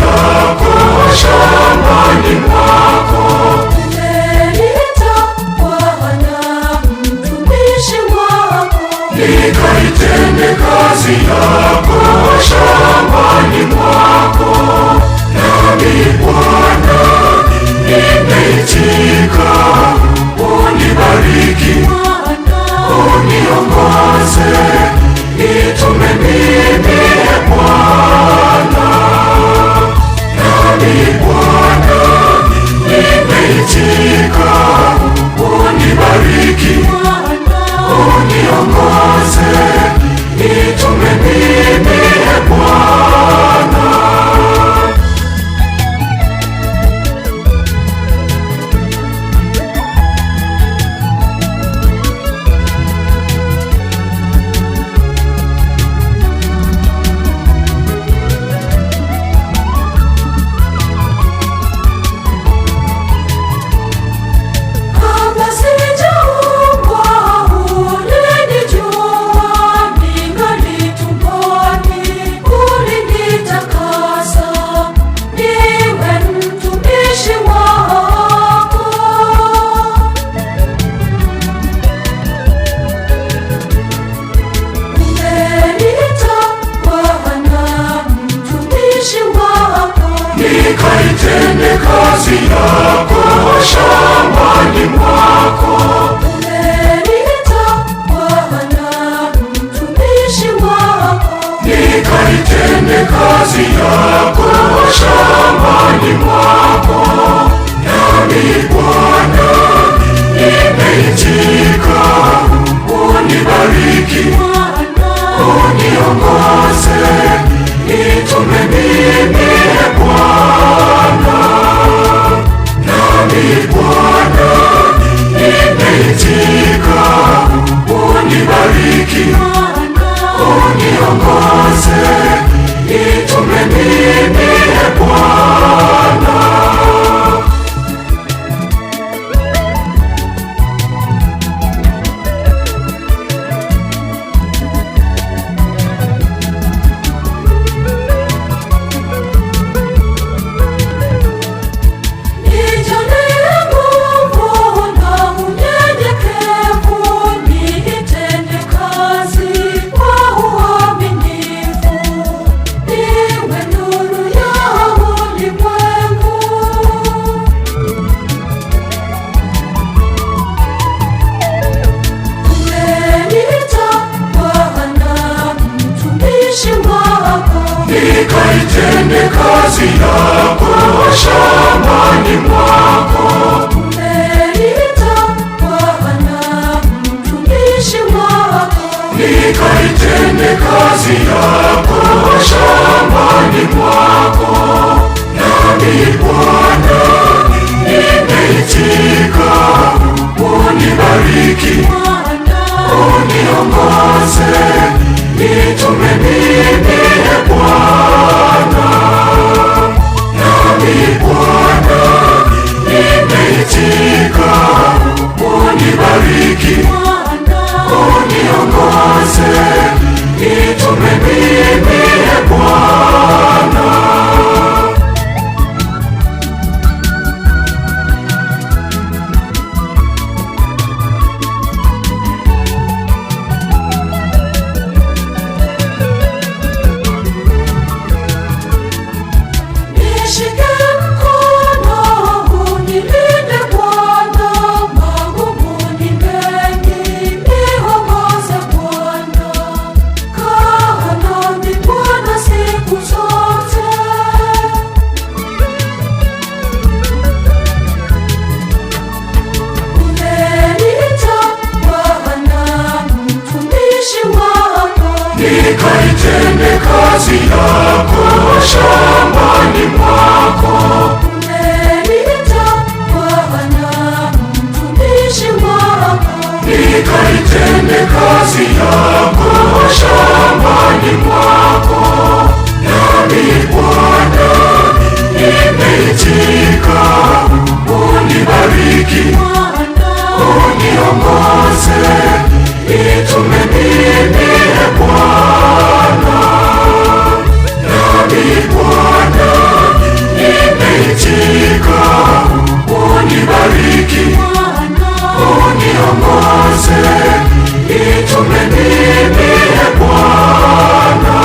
yako shambani mwako. Umeniita Bwana mtumishi wako, nikaitende kazi yako shambani mwako. Nami Bwana nimeitika, unibariki, uniongoze, nitume mimi Bwana. Nami Bwana nimeitika, unibariki, uniongoze, nitume mimi Bwana. Nikaitende kazi yako shambani mwako. Umeniita Bwana mtumishi wako, nikaitende kazi yako shambani mwako. Nami Bwana nimeitika, unibariki, uniongoze, nitume mimi Bwana. Nami Bwana nimeitika, unibariki, uniongoze, nitume mimi Bwana. Nikaitende kazi yako shambani mwako. Umeniita Bwana mtumishi wako, nikaitende kazi yako shambani mwako. Nami Bwana nimeitika, unibariki, uniongoze, nitume mimi Bwana. Nami Bwana nimeitika, unibariki, uniongoze, nitume mimi Bwana. Nikaitende kazi yako shambani mwako. Umeniita Bwana mtumishi wako, nikaitende kazi yako shambani mwako. Nami Bwana nimeitika, unibariki, uniongoze, nitume mimi Bwana. Nami Bwana niongoze, nitume mimi, Bwana.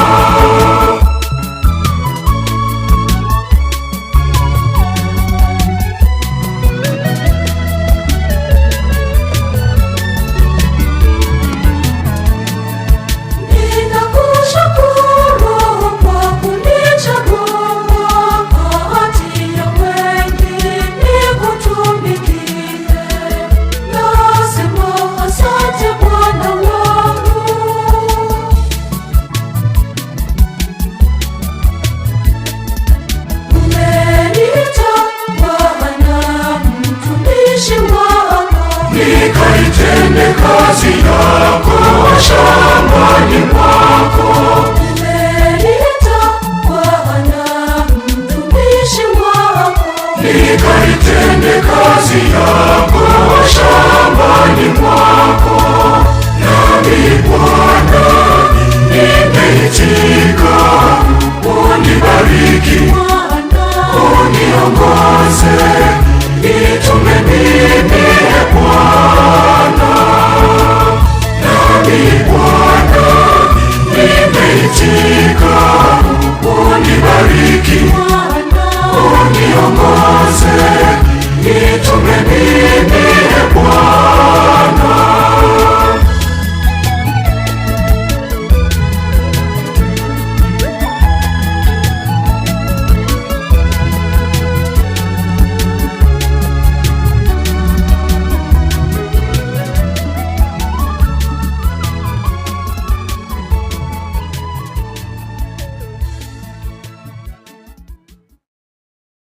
Nikaitende kazi yako shambani mwako. Umeniita Bwana mtumishi wako. Nikaitende kazi yako shambani mwako.